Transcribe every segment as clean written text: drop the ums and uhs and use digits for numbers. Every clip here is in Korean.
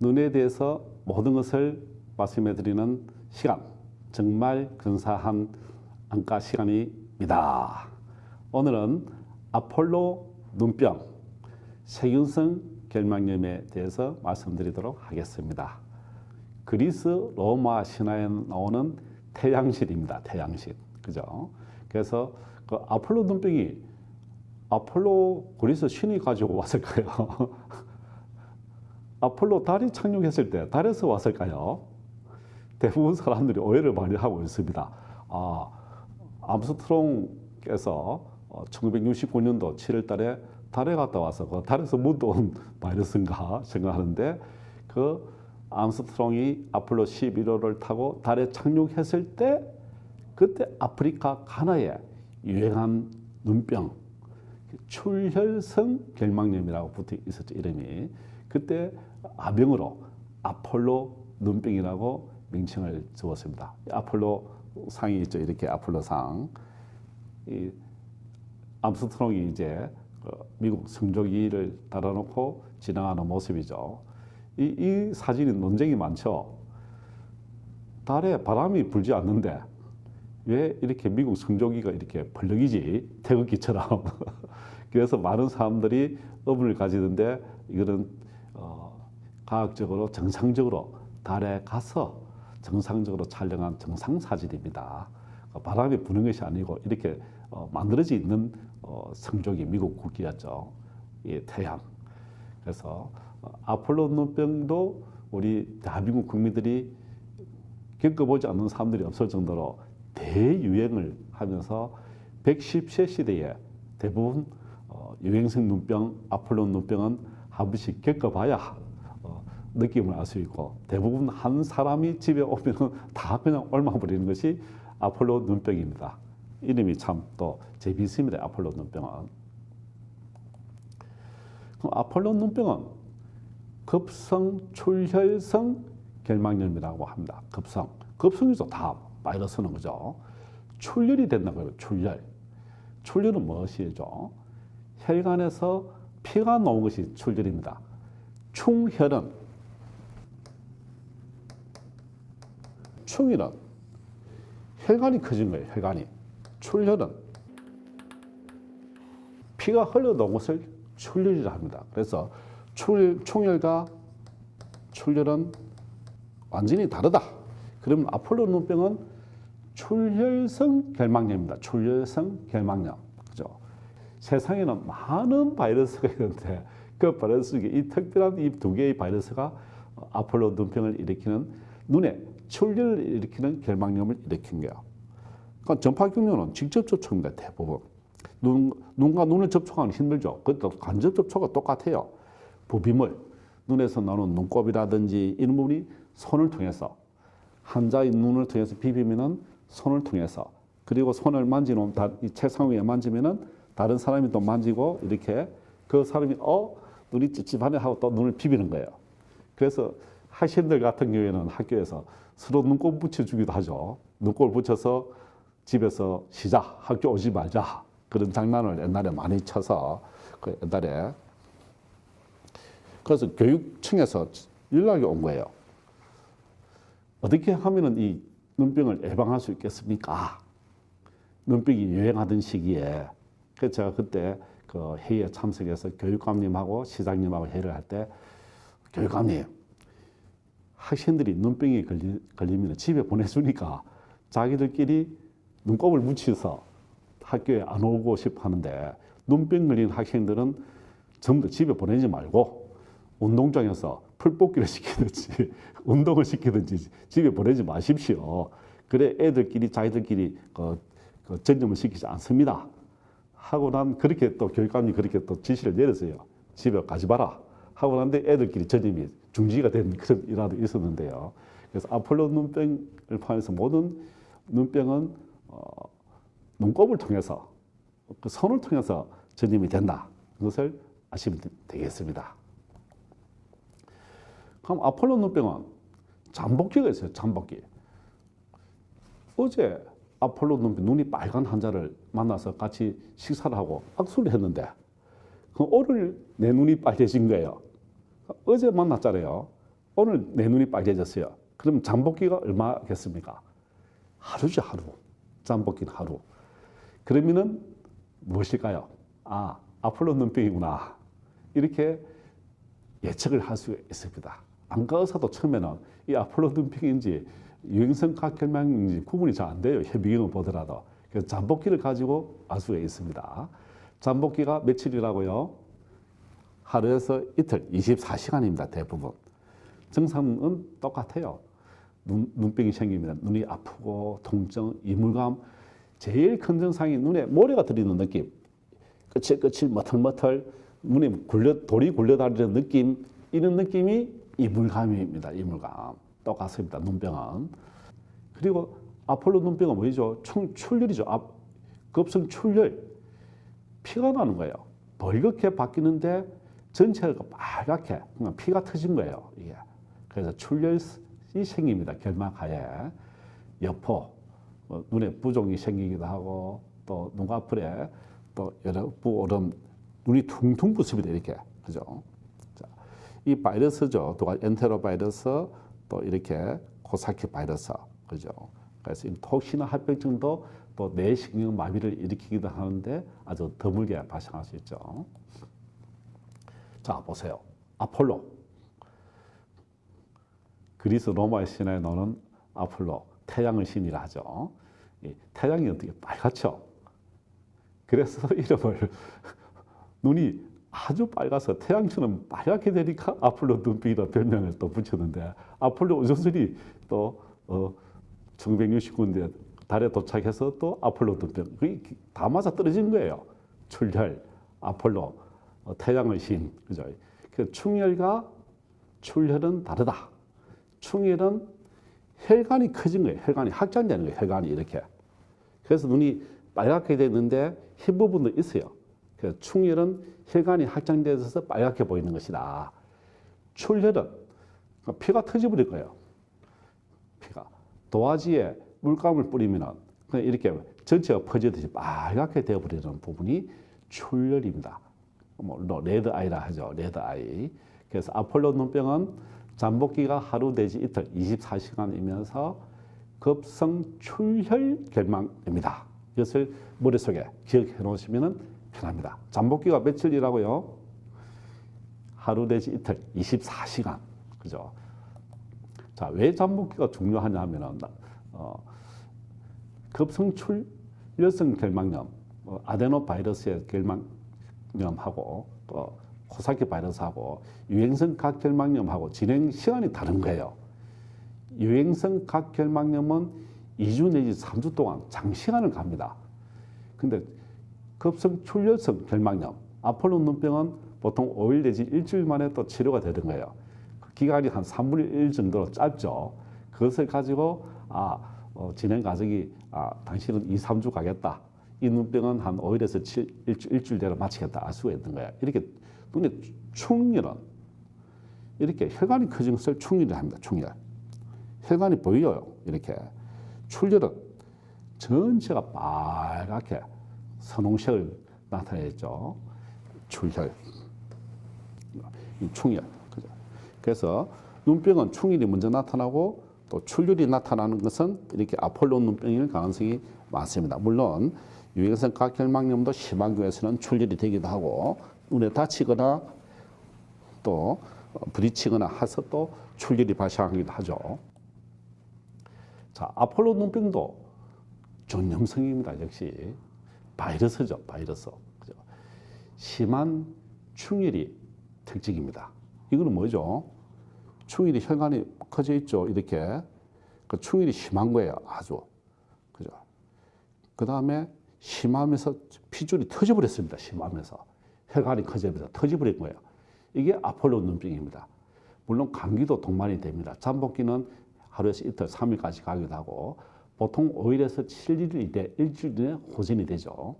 눈에 대해서 모든 것을 말씀해 드리는 시간, 정말 근사한 안과 시간입니다. 오늘은 아폴로 눈병, 세균성 결막염에 대해서 말씀드리도록 하겠습니다. 그리스 로마 신화에 나오는 태양신입니다. 태양신. 그죠? 그래서 그 아폴로 눈병이 아폴로 그리스 신이 가지고 왔을까요? 아폴로 달이 착륙했을 때 달에서 왔을까요? 대부분 사람들이 오해를 많이 하고 있습니다. 암스트롱께서 1969년도 7월 달에 달에 갔다 와서 그 달에서 묻어온 바이러스인가 생각하는데, 그 암스트롱이 아폴로 11호를 타고 달에 착륙했을 때 그때 아프리카 가나에 유행한 눈병, 출혈성 결막염이라고 붙어 있었죠, 이름이. 그때 아병으로 아폴로 눈병이라고 명칭을 지었습니다. 아폴로 상이 있죠, 이렇게 아폴로 상. 이 암스트롱이 이제 미국 성조기를 달아놓고 지나가는 모습이죠. 이 사진이 논쟁이 많죠. 달에 바람이 불지 않는데 왜 이렇게 미국 성조기가 이렇게 벌렁이지, 태극기처럼. 그래서 많은 사람들이 의문을 가지는데, 이거는 과학적으로 정상적으로 달에 가서 정상적으로 촬영한 정상 사진입니다. 바람이 부는 것이 아니고 이렇게 만들어져 있는 성조기, 미국 국기였죠. 이 태양. 그래서 아폴로 눈병도 우리 대한민국 국민들이 겪어보지 않는 사람들이 없을 정도로 대유행을 하면서 110세 시대에 대부분 유행성 눈병, 아폴로 눈병은 한 번씩 겪어봐야 느낌을 알 수 있고, 대부분 한 사람이 집에 오면 다 그냥 옮아버리는 것이 아폴로 눈병입니다. 이름이 참 또 재미있습니다. 아폴로 눈병은. 그럼 아폴로 눈병은 급성 출혈성 결막염이라고 합니다. 급성이죠. 다 바이러스는, 그죠? 출혈이 된다고요. 출혈은 무엇이죠? 혈관에서 피가 나온 것이 출혈입니다. 충혈은 혈관이 커진 거예요. 혈관이. 출혈은 피가 흘러나온 것을 출혈이라 합니다. 그래서 충혈과 출혈은 완전히 다르다. 그러면 아폴로 눈병은 출혈성 결막염입니다. 출혈성 결막염. 그죠? 세상에는 많은 바이러스가 있는데 그 바이러스 중에 이 특별한 이 두 개의 바이러스가 아폴로 눈병을 일으키는, 눈에 출혈을 일으키는 결막염을 일으킨 거예요. 그러니까 전파경련은 직접 접촉입니다. 대부분. 눈과 눈을 접촉하는 힘들죠. 그것도 간접 접촉과 똑같아요. 부비물, 눈에서 나오는 눈곱이라든지 이런 부분이 손을 통해서, 환자의 눈을 통해서 비비면은 손을 통해서, 그리고 손을 만지는 이 책상 위에 만지면은 다른 사람이 또 만지고, 이렇게 그 사람이 눈이 찝찝하네 하고 또 눈을 비비는 거예요. 그래서 학생들 같은 경우에는 학교에서 서로 눈곱 붙여주기도 하죠. 눈곱을 붙여서 집에서 쉬자, 학교 오지 말자, 그런 장난을 옛날에 많이 쳐서, 그 옛날에. 그래서 교육청에서 연락이 온 거예요. 어떻게 하면은 이 눈병을 예방할 수 있겠습니까? 눈병이 유행하던 시기에. 그래서 제가 그때 그 회의에 참석해서 교육감님하고 시장님하고 회의를 할 때, 교육감님, 학생들이 눈병이 걸리면 집에 보내주니까 자기들끼리 눈곱을 묻혀서 학교에 안 오고 싶어 하는데, 눈병 걸린 학생들은 전부 다 집에 보내지 말고 운동장에서 풀뽑기를 시키든지 운동을 시키든지 집에 보내지 마십시오. 그래 애들끼리 자기들끼리 전염을 시키지 않습니다. 하고 난, 그렇게 또 교육감이 그렇게 또 지시를 내렸어요. 집에 가지 마라. 하고 난데 애들끼리 전염이 중지가 된 그런 일화도 있었는데요. 그래서 아폴로 눈병을 포함해서 모든 눈병은 눈곱을 통해서, 그 손을 통해서 전염이 된다. 그것을 아시면 되겠습니다. 그럼 아폴로 눈병은 잠복기가 있어요. 잠복기. 어제 아폴로 눈병, 눈이 빨간 환자를 만나서 같이 식사를 하고 악수를 했는데, 오늘 내 눈이 빨개진 거예요. 어제 만났잖아요. 오늘 내 눈이 빨개졌어요. 그럼 잠복기가 얼마겠습니까? 하루죠, 하루. 잠복기는 하루. 그러면은 무엇일까요? 아, 아폴로 눈병이구나. 이렇게 예측을 할 수 있습니다. 안과 의사도 처음에는 이 아폴로 눈병인지 유행성 각혈망인지 구분이 잘 안 돼요. 현미경을 보더라도. 그래서 잠복기를 가지고 알 수가 있습니다. 잠복기가 며칠이라고요? 하루에서 이틀, 24시간입니다. 대부분. 증상은 똑같아요. 눈병이 생기면 눈이 아프고 통증, 이물감, 제일 큰 증상이 눈에 모래가 들이는 느낌, 끝을 머틀머틀 눈에 돌이 굴려다니는 느낌, 이런 느낌이 이물감입니다. 이물감. 똑같습니다. 눈병은. 그리고 아폴로 눈병은 뭐죠? 출혈이죠. 급성 출혈. 피가 나는 거예요. 벌겋게 바뀌는데 전체가 빨갛게 피가 터진 거예요. 이게. 그래서 출혈이 생깁니다. 결막하에. 여포, 눈에 부종이 생기기도 하고 또 눈꺼풀에 또 여러 부오름, 눈이 퉁퉁 부습니다. 이렇게. 그죠? 자, 이 바이러스죠. 또 엔테로 바이러스, 또 이렇게 코사키 바이러스. 그죠? 그래서 이 톡시나 합병증도 또 뇌신경 마비를 일으키기도 하는데 아주 드물게 발생할 수 있죠. 자, 보세요. 아폴로. 그리스 로마의 신화에 나오는 아폴로, 태양의 신이라 하죠. 태양이 어떻게 빨갛죠? 그래서 이름을 눈이 아주 빨가서 태양처럼 빨갛게 되니까 아폴로 눈병이라 별명을 또 붙였는데, 아폴로 우주선이 또 1969년에 달에 도착해서 또 아폴로 눈병, 그게 다 맞아 떨어진 거예요. 출혈, 아폴로, 태양의 신, 그죠? 그 충혈과 출혈은 다르다. 충혈은 혈관이 커진 거예요. 혈관이 확장되는 거예요. 혈관이 이렇게. 그래서 눈이 빨갛게 되는데 흰 부분도 있어요. 그래서 충혈은 혈관이 확장돼서 빨갛게 보이는 것이다. 출혈은 피가 터져버릴 거예요. 피가. 도화지에 물감을 뿌리면 그냥 이렇게 전체가 퍼지듯이 빨갛게 되어버리는 부분이 출혈입니다. 뭐 레드 아이라 하죠. 레드 아이. 그래서 아폴로 눈병은 잠복기가 하루 내지 이틀, 24시간이면서 급성 출혈 결막입니다. 이것을 머릿속에 기억해 놓으시면 편합니다. 잠복기가 며칠이라고요? 하루 내지 이틀, 24시간. 그죠? 자, 왜 잠복기가 중요하냐 하면은, 급성 출혈성 결막염, 아데노바이러스의 결막염하고 또 코사키 바이러스하고 유행성 각결막염하고 진행 시간이 다른 거예요. 유행성 각결막염은 2주 내지 3주 동안 장시간을 갑니다. 근데 급성 출혈성 결막염, 아폴로 눈병은 보통 5일 내지 일주일 만에 또 치료가 되는 거예요. 기간이 한 3분의 1 정도로 짧죠. 그것을 가지고 진행 과정이 당신은 2, 3주 가겠다. 이 눈병은 한 5일에서 일주일 내로 마치겠다. 알 수가 있는 거예요. 이렇게 눈에 충혈은 이렇게 혈관이 커진 것을 충혈이라 합니다. 충혈. 혈관이 보여요. 이렇게. 출혈은 전체가 빨갛게 선홍색을 나타내죠. 출혈. 이 충혈. 그죠? 그래서 눈병은 충혈이 먼저 나타나고 또 출혈이 나타나는 것은 이렇게 아폴로 눈병일 가능성이 많습니다. 물론 유행성 각혈막염도 심한 경우에서는 출혈이 되기도 하고 눈에 다치거나 또 부딪히거나 해서 또 출혈이 발생하기도 하죠. 자, 아폴로 눈병도 전염성입니다. 역시 바이러스죠. 바이러스. 그죠? 심한 충혈이 특징입니다. 이거는 뭐죠? 충혈이 혈관이 커져 있죠. 이렇게. 그 충혈이 심한 거예요. 아주. 그죠? 그 다음에 심하면서 피줄이 터져버렸습니다. 심하면서. 혈관이 커지면서 터져버린 거예요. 이게 아폴로 눈병입니다. 물론 감기도 동반이 됩니다. 잠복기는 하루에서 이틀, 3일까지 가기도 하고 보통 5일에서 7일 일주일 내에 호전이 되죠.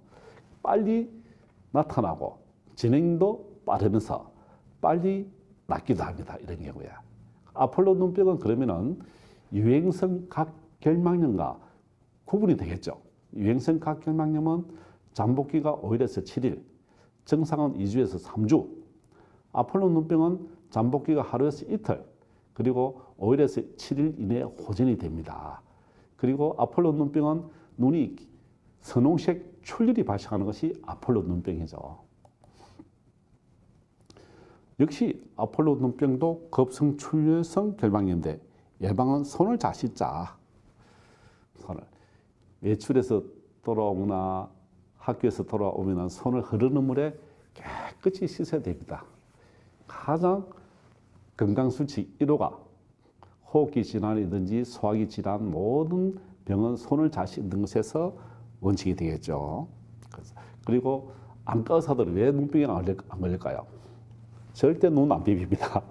빨리 나타나고 진행도 빠르면서 빨리 낫기도 합니다. 이런 경우에. 아폴로 눈병은 그러면은 유행성 각결막염과 구분이 되겠죠. 유행성 각결막염은 잠복기가 5일에서 7일, 증상은 2주에서 3주. 아폴로 눈병은 잠복기가 하루에서 이틀, 그리고 5일에서 7일 이내에 호전이 됩니다. 그리고 아폴로 눈병은 눈이 선홍색 출혈이 발생하는 것이 아폴로 눈병이죠. 역시 아폴로 눈병도 급성 출혈성 결막염인데 예방은 손을 잘 씻자. 손을 외출해서 돌아오거나 학교에서 돌아오면 손을 흐르는 물에 깨끗이 씻어야 됩니다. 가장 건강수칙 1호가 호흡기 질환이든지 소화기 질환 모든 병은 손을 잘 씻는 것에서 원칙이 되겠죠. 그리고 안과 의사들은 왜 눈병에 안 걸릴까요? 절대 눈 안 비빕니다.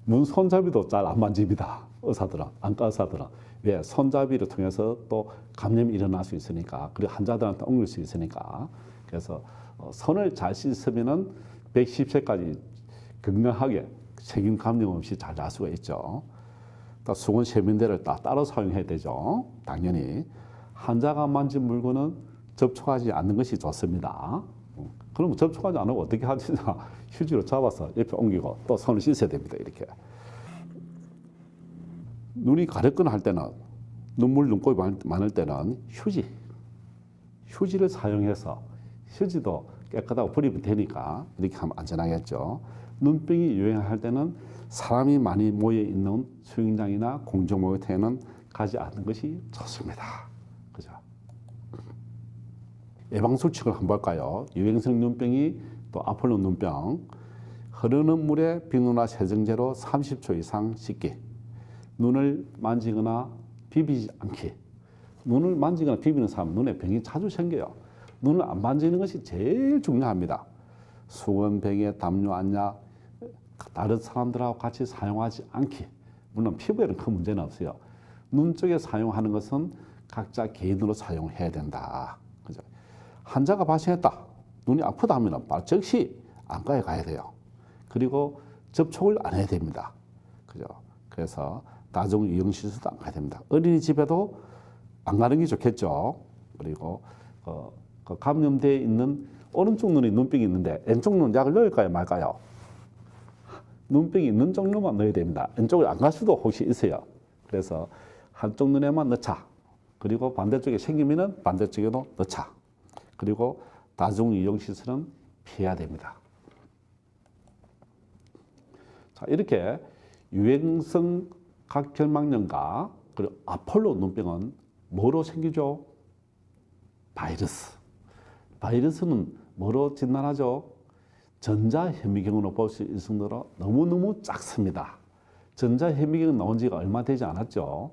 눈 손잡이도 잘 안 만집니다. 의사들은, 안과 의사들은. 왜? 손잡이를 통해서 또 감염이 일어날 수 있으니까, 그리고 환자들한테 옮길 수 있으니까. 그래서 손을 잘 씻으면은 110세까지 건강하게 세균 감염 없이 잘 잘 수가 있죠. 또 수건 세면대를 따로 사용해야 되죠. 당연히. 환자가 만진 물건은 접촉하지 않는 것이 좋습니다. 그럼 접촉하지 않으면 어떻게 하지? 휴지로 잡아서 옆에 옮기고 또 손을 씻어야 됩니다. 이렇게. 눈이 가렵거나 할 때는, 눈물, 눈곱이 많을 때는 휴지를 사용해서, 휴지도 깨끗하고 분리이 되니까 이렇게 하면 안전하겠죠. 눈병이 유행할 때는 사람이 많이 모여 있는 수영장이나 공중 목욕탕에는 가지 않는 것이 좋습니다. 그죠? 예방 수칙을 한번 볼까요? 유행성 눈병이 또 아폴로 눈병. 흐르는 물에 비누나 세정제로 30초 이상 씻기. 눈을 만지거나 비비지 않기. 눈을 만지거나 비비는 사람은 눈에 병이 자주 생겨요. 눈을 안 만지는 것이 제일 중요합니다. 수건, 베개, 담요, 안약 다른 사람들하고 같이 사용하지 않기. 물론 피부에는 큰 문제는 없어요. 눈 쪽에 사용하는 것은 각자 개인으로 사용해야 된다. 그죠? 환자가 발생했다. 눈이 아프다 하면 즉시 안과에 가야 돼요. 그리고 접촉을 안 해야 됩니다. 그죠? 그래서 다중 이용시설도 안 가야 됩니다. 어린이집에도 안 가는 게 좋겠죠. 그리고 감염되어 있는 오른쪽 눈에 눈병이 있는데 왼쪽 눈 약을 넣을까요, 말까요? 눈병이 있는 쪽로만 넣어야 됩니다. 왼쪽을 안 갈 수도 혹시 있어요. 그래서 한쪽 눈에만 넣자. 그리고 반대쪽에 생기면은 반대쪽에도 넣자. 그리고 다중 이용시설은 피해야 됩니다. 자, 이렇게 유행성 각결막염과 그리고 아폴로 눈병은 뭐로 생기죠? 바이러스. 바이러스는 뭐로 진단하죠? 전자현미경으로 볼 수 있을 정도로 너무너무 작습니다. 전자현미경 나온 지가 얼마 되지 않았죠.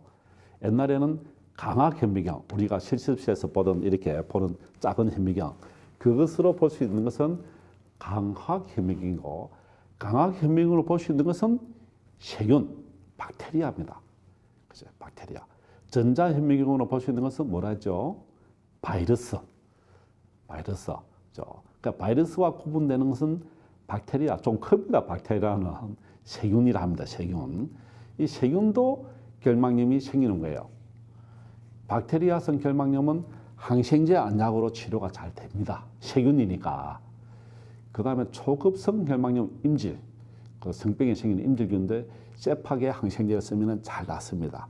옛날에는 강학현미경, 우리가 실습실에서 보던 이렇게 보는 작은 현미경, 그것으로 볼 수 있는 것은 강학현미경이고, 강학현미경으로 볼 수 있는 것은 세균, 박테리아입니다. 그죠? 박테리아. 전자현미경으로 볼 수 있는 것은 뭐라 했죠? 바이러스. 그러니까 바이러스와 구분되는 것은 박테리아, 좀 큽니다. 박테리아는 세균이라 합니다. 세균. 이 세균도 결막염이 생기는 거예요. 박테리아성 결막염은 항생제 안약으로 치료가 잘 됩니다. 세균이니까. 그 다음에 초급성 결막염 임질, 그 성병에 생기는 임질균인데 쇠팍에 항생제를 쓰면 잘 낫습니다.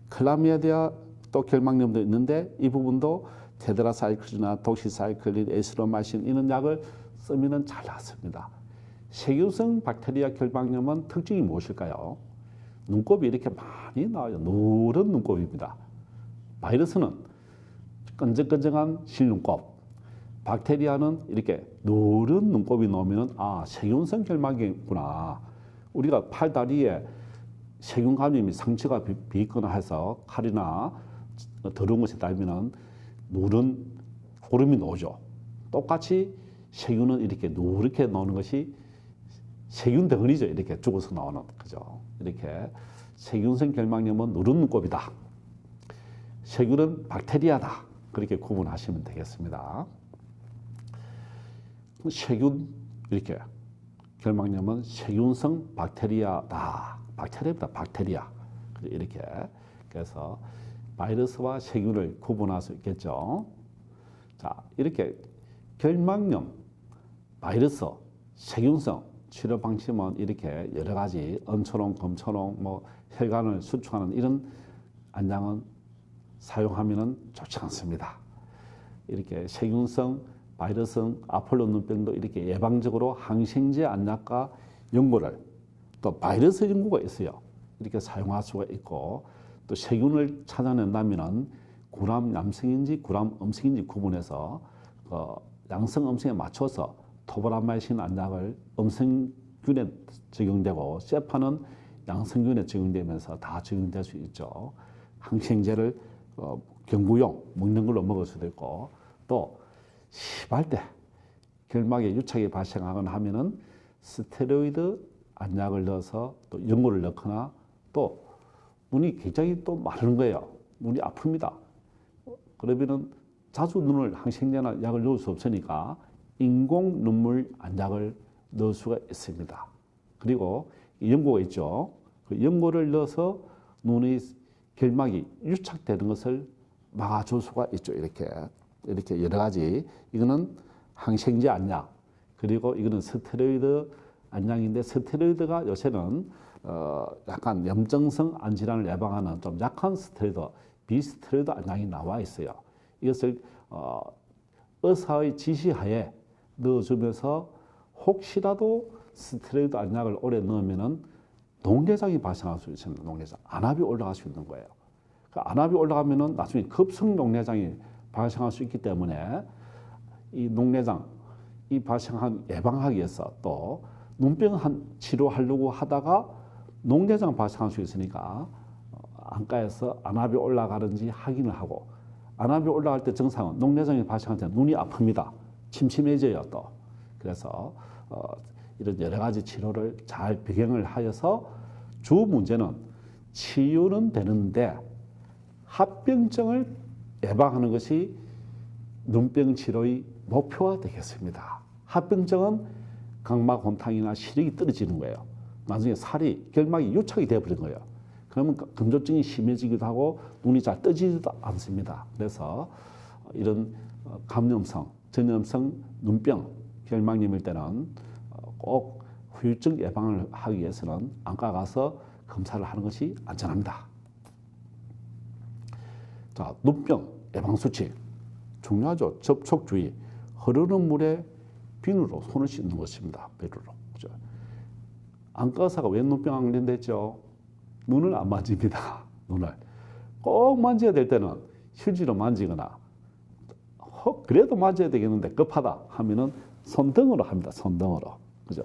클라미디아 또 결막염도 있는데 이 부분도 테드라사이클이나 독시사이클린, 에스로마신 이런 약을 쓰면 잘 낫습니다. 세균성 박테리아 결막염은 특징이 무엇일까요? 눈곱이 이렇게 많이 나와요. 노란 눈곱입니다. 바이러스는 끈적끈적한 실눈곱, 박테리아는 이렇게 노란 눈곱이 나오면 세균성 결막이구나. 우리가 팔, 다리에 세균 감염이 상처가 비있거나 해서 칼이나 더러운 것에 닿으면 노란 고름이 나오죠. 똑같이 세균은 이렇게 노랗게 나오는 것이 세균 덩어리죠. 이렇게 죽어서 나오는 거죠. 이렇게 세균성 결막염은 노란 눈곱이다. 세균은 박테리아다. 그렇게 구분하시면 되겠습니다. 세균 이렇게 결막염은 세균성 박테리아다. 박테리아입니다. 박테리아. 이렇게 그래서 바이러스와 세균을 구분할 수 있겠죠. 자, 이렇게 결막염, 바이러스, 세균성 치료 방침은 이렇게 여러 가지 은초롱, 금초롱, 뭐 혈관을 수축하는 이런 안약은 사용하면은 좋지 않습니다. 이렇게 세균성, 바이러스성 아폴로 눈병도 이렇게 예방적으로 항생제 안약과 연고를 또 바이러스 연고가 있어요. 이렇게 사용할 수가 있고 또 세균을 찾아낸다면은 구람 양성인지 구람 음성인지 구분해서 양성 음성에 맞춰서 토브라마이신 안약을 음성균에 적용되고 세파는 양성균에 적용되면서 다 적용될 수 있죠. 항생제를 경구용 먹는 걸로 먹을 수도 있고 또 심할 때 결막에 유착이 발생하거나 하면은 스테로이드 안약을 넣어서 또 연고를 넣거나 또 눈이 굉장히 또 마르는 거예요. 눈이 아픕니다. 그러면은 자주 눈을 항생제나 약을 넣을 수 없으니까 인공 눈물 안약을 넣을 수가 있습니다. 그리고 연고가 있죠. 그 연고를 넣어서 눈의 결막이 유착되는 것을 막아줄 수가 있죠. 이렇게 여러 가지. 이거는 항생제 안약, 그리고 이거는 스테로이드 안약인데 스테로이드가 요새는 약간 염증성 안질환을 예방하는 좀 약한 스테로이드, 비스테로이드 안약이 나와 있어요. 이것을 의사의 지시하에 넣어주면서 혹시라도 스테로이드 안약을 오래 넣으면은 녹내장이 발생할 수 있습니다. 녹내장, 안압이 올라갈 수 있는 거예요. 그 안압이 올라가면은 나중에 급성 녹내장이 발생할 수 있기 때문에 이 녹내장 이 발생한 예방하기 위해서 또 눈병 치료하려고 하다가 녹내장 발생할 수 있으니까 안과에서 안압이 올라가는지 확인을 하고 안압이 올라갈 때 증상은 녹내장이 발생할 때 눈이 아픕니다. 침침해져요 또. 그래서 이런 여러 가지 치료를 잘 병행을 하여서 주 문제는 치유는 되는데 합병증을 예방하는 것이 눈병 치료의 목표가 되겠습니다. 합병증은 각막 혼탕이나 시력이 떨어지는 거예요. 나중에 살이 결막이 유착이 되어버린 거예요. 그러면 건조증이 심해지기도 하고 눈이 잘 떠지지도 않습니다. 그래서 이런 감염성, 전염성 눈병, 결막염일 때는 꼭 후유증 예방을 하기 위해서는 안과 가서 검사를 하는 것이 안전합니다. 자, 눈병 예방수칙 중요하죠. 접촉주의, 흐르는 물에 비누로 손을 씻는 것입니다. 비누로. 그죠? 안과 의사가 왜 눈병 관련됐죠? 눈을 안 만집니다. 눈을 꼭 만져야 될 때는 휴지로 만지거나 그래도 만져야 되겠는데 급하다 하면은 손등으로 합니다. 손등으로. 그죠?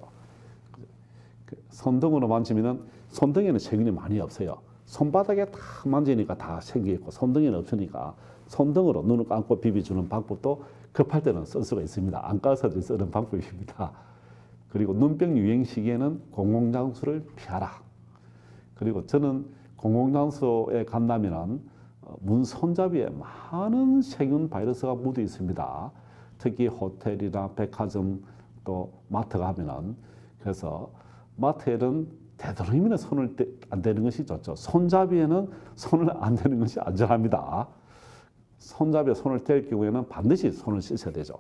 손등으로 만지면은 손등에는 세균이 많이 없어요. 손바닥에 다 만지니까 다 생겨 있고 손등에는 없으니까 손등으로 눈을 감고 비비주는 방법도 급할 때는 쓸 수가 있습니다. 안과 의사들이 쓰는 방법입니다. 그리고 눈병 유행 시기에는 공공장소를 피하라. 그리고 저는 공공장소에 간다면은 문 손잡이에 많은 세균 바이러스가 묻어 있습니다. 특히 호텔이나 백화점 또 마트 가면은 그래서 마트에는 되도록이면 손을 안 대는 것이 좋죠. 손잡이에는 손을 안 대는 것이 안전합니다. 손잡이에 손을 댈 경우에는 반드시 손을 씻어야 되죠.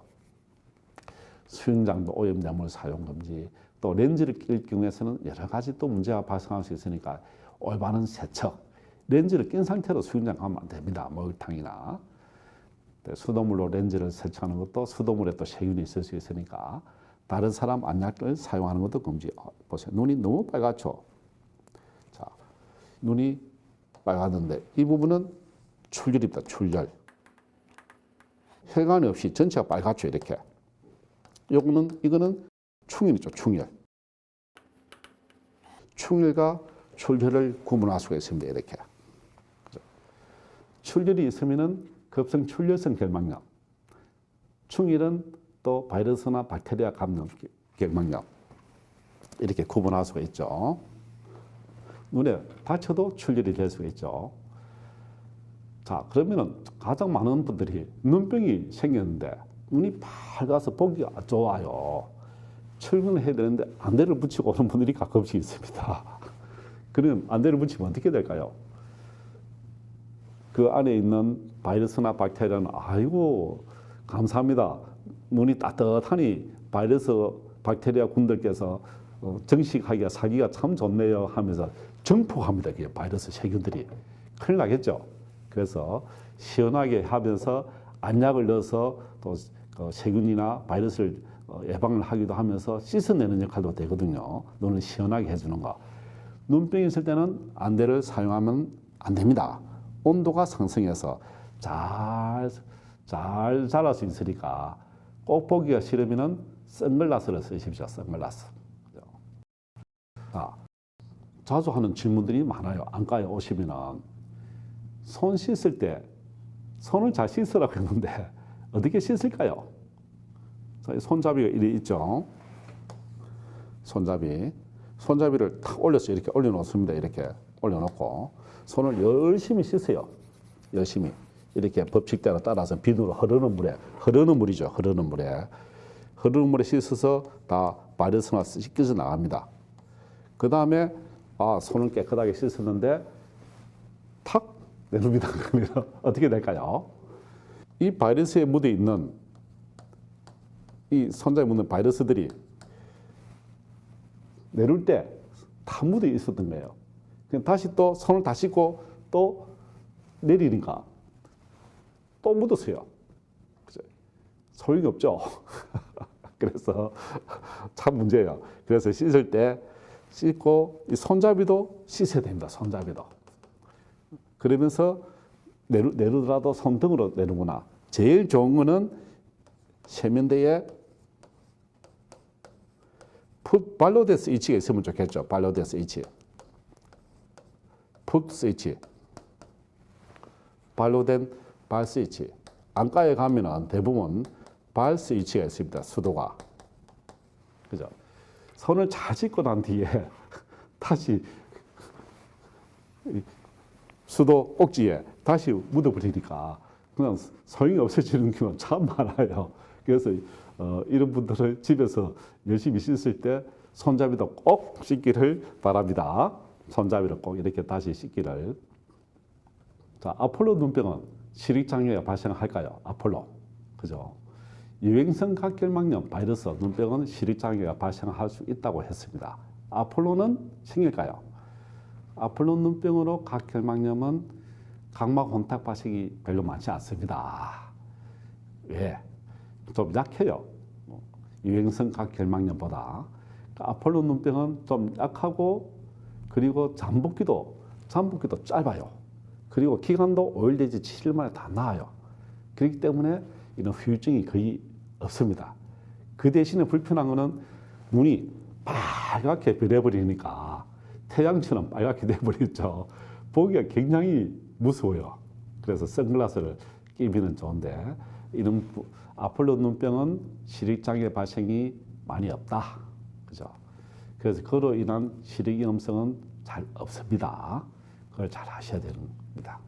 수영장도 오염약물 사용 금지, 또 렌즈를 낄 경우에는 여러 가지 또 문제가 발생할 수 있으니까 올바른 세척, 렌즈를 낀 상태로 수영장 가면 안 됩니다. 목욕탕이나 수돗물로 렌즈를 세척하는 것도 수돗물에 또 세균이 있을 수 있으니까 다른 사람 안약을 사용하는 것도 금지. 보세요. 눈이 너무 빨갛죠. 자, 눈이 빨갛는데 이 부분은 출혈입니다. 출혈. 혈관이 없이 전체가 빨갛죠. 이렇게. 이거는 충혈이죠. 충혈. 충혈과 출혈을 구분할 수가 있습니다. 이렇게. 출혈이 있으면은 급성 출혈성 결막염. 충혈은 또 바이러스나 박테리아 감염 결막염. 이렇게 구분할 수가 있죠. 눈에 다쳐도 출혈이 될 수가 있죠. 자, 그러면은 가장 많은 분들이 눈병이 생겼는데 눈이 밝아서 보기가 안 좋아요. 출근을 해야 되는데 안대를 붙이고 오는 분들이 가끔씩 있습니다. 그럼 안대를 붙이면 어떻게 될까요? 그 안에 있는 바이러스나 박테리아는 아이고 감사합니다. 눈이 따뜻하니 바이러스 박테리아 군들께서 정식하기가 사기가 참 좋네요 하면서 증폭합니다. 그게 바이러스 세균들이. 큰일 나겠죠. 그래서 시원하게 하면서 안약을 넣어서 또 세균이나 바이러스를 예방을 하기도 하면서 씻어내는 역할도 되거든요. 눈을 시원하게 해주는 거. 눈병이 있을 때는 안대를 사용하면 안 됩니다. 온도가 상승해서 잘 자랄 수 있으니까 꼭 보기가 싫으면 선글라스를 쓰십시오. 선글라스. 자주 하는 질문들이 많아요. 안과에 오시면은 손 씻을 때 손을 잘 씻으라고 했는데 어떻게 씻을까요? 손잡이가 이렇게 있죠. 손잡이를 탁 올려서 이렇게 올려놓습니다. 이렇게 올려놓고 손을 열심히 씻어요. 열심히 이렇게 법칙대로 따라서 비누로 흐르는 물이죠. 흐르는 물에 씻어서 다 바이러스가 씻겨져 나갑니다. 그 다음에 손을 깨끗하게 씻었는데 탁 내눕니다. 그러면 어떻게 될까요? 이 바이러스에 묻어 있는 이 손잡이에 묻는 바이러스들이 내릴 때 다 묻어 있었던 거예요. 다시 또 손을 다 씻고 또 내리니까 또 묻었어요. 소용이 없죠. 그래서 참 문제예요. 그래서 씻을 때 씻고 이 손잡이도 씻어야 됩니다. 손잡이도. 그러면서 내리더라도 손등으로 내리구나. 제일 좋은 거는 세면대에 발로된 스위치가 있으면 좋겠죠. 발로된 스위치. 풋 스위치. 발로된 발 스위치. 안과에 가면은 대부분 발 스위치가 있습니다. 수도가. 그죠? 손을 잘 씻고 난 뒤에 다시 수도 꼭지에 다시 묻어버리니까 그냥 소용이 없어지는 경우가 참 많아요. 그래서 이런 분들은 집에서 열심히 씻을 때 손잡이도 꼭 씻기를 바랍니다. 손잡이를 꼭 이렇게 다시 씻기를. 자, 아폴로 눈병은 시력장애가 발생할까요? 아폴로. 그죠? 유행성 각결막염 바이러스 눈병은 시력장애가 발생할 수 있다고 했습니다. 아폴로는 생길까요? 아폴로 눈병으로 각결막염은 각막 혼탁 발생이 별로 많지 않습니다. 왜? 좀 약해요. 유행성 각결막염보다. 아폴로 눈병은 좀 약하고 그리고 잠복기도 짧아요. 그리고 기간도 5일 내지 7일 만에 다 나아요. 그렇기 때문에 이런 후유증이 거의 없습니다. 그 대신에 불편한 거는 눈이 빨갛게 변해버리니까 태양처럼 빨갛게 돼버리죠. 보기가 굉장히 무서워요. 그래서 선글라스를 끼면 좋은데 이런 아폴로 눈병은 시력장애 발생이 많이 없다. 그죠? 그래서 그로 인한 시력위험성은 잘 없습니다. 그걸 잘 하셔야 됩니다.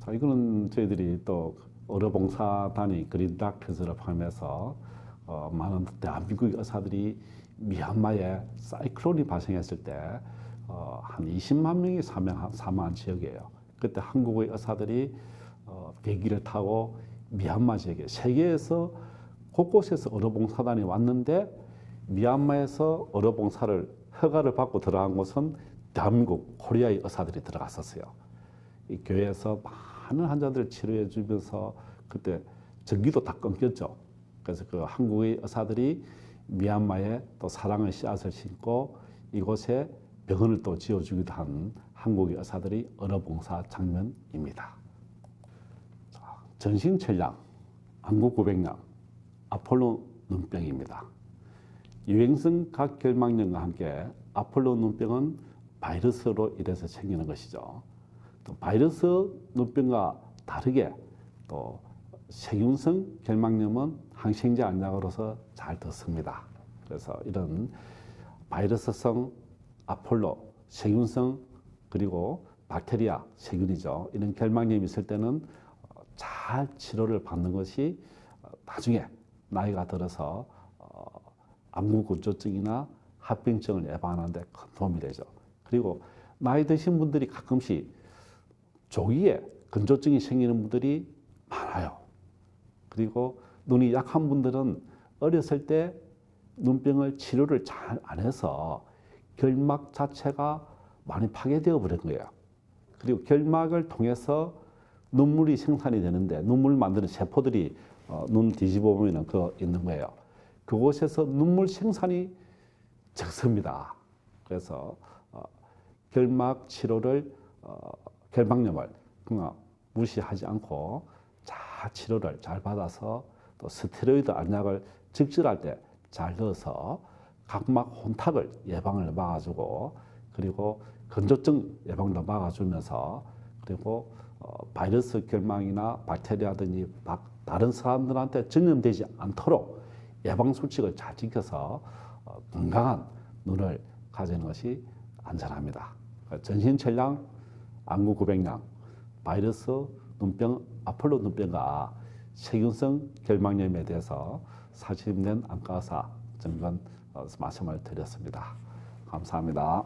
자, 이거는 저희들이 또 의료봉사단위 그린닥터즈를 포함해서 많은 대한민국 의사들이 미얀마에 사이클론이 발생했을 때 한 20만 명이 사망한 지역이에요. 그때 한국의 의사들이 비행기를 타고 미얀마 지역에 세계에서 곳곳에서 의료봉사단이 왔는데 미얀마에서 의료봉사를 허가를 받고 들어간 곳은 대한민국 코리아의 의사들이 들어갔었어요. 이 교회에서 많은 환자들을 치료해 주면서 그때 전기도 다 끊겼죠. 그래서 그 한국의 의사들이 미얀마에 또 사랑의 씨앗을 심고 이곳에 병원을 또 지어주기도 한 한국의 의사들이 의료봉사 장면입니다. 전신철량, 안구구백염, 아폴로 눈병입니다. 유행성 각결막염과 함께 아폴로 눈병은 바이러스로 인해서 생기는 것이죠. 또 바이러스 눈병과 다르게 또 세균성 결막염은 항생제 안약으로서 잘 듣습니다. 그래서 이런 바이러스성 아폴로, 세균성 그리고 박테리아, 세균이죠. 이런 결막염이 있을 때는 잘 치료를 받는 것이 나중에 나이가 들어서 안구건조증이나 합병증을 예방하는 데 큰 도움이 되죠. 그리고 나이 드신 분들이 가끔씩 조기에 건조증이 생기는 분들이 많아요. 그리고 눈이 약한 분들은 어렸을 때 눈병을 치료를 잘 안 해서 결막 자체가 많이 파괴되어 버린 거예요. 그리고 결막을 통해서 눈물이 생산이 되는데 눈물 만드는 세포들이 눈 뒤집어 보면 그 있는 거예요. 그곳에서 눈물 생산이 적습니다. 그래서 결막 치료를 결막염을 그냥 무시하지 않고 잘 치료를 잘 받아서 또 스테로이드 안약을 적절할 때 잘 넣어서 각막 혼탁을 예방을 막아주고 그리고 건조증 예방도 막아주면서 그리고 바이러스 결막이나 박테리아 등이 다른 사람들한테 전염되지 않도록 예방 수칙을 잘 지켜서 건강한 눈을 가지는 것이 안전합니다. 전신철량, 안구 구백량, 바이러스 눈병, 아폴로 눈병과 세균성 결막염에 대해서 사심된 안과의사 정건 말씀을 드렸습니다. 감사합니다.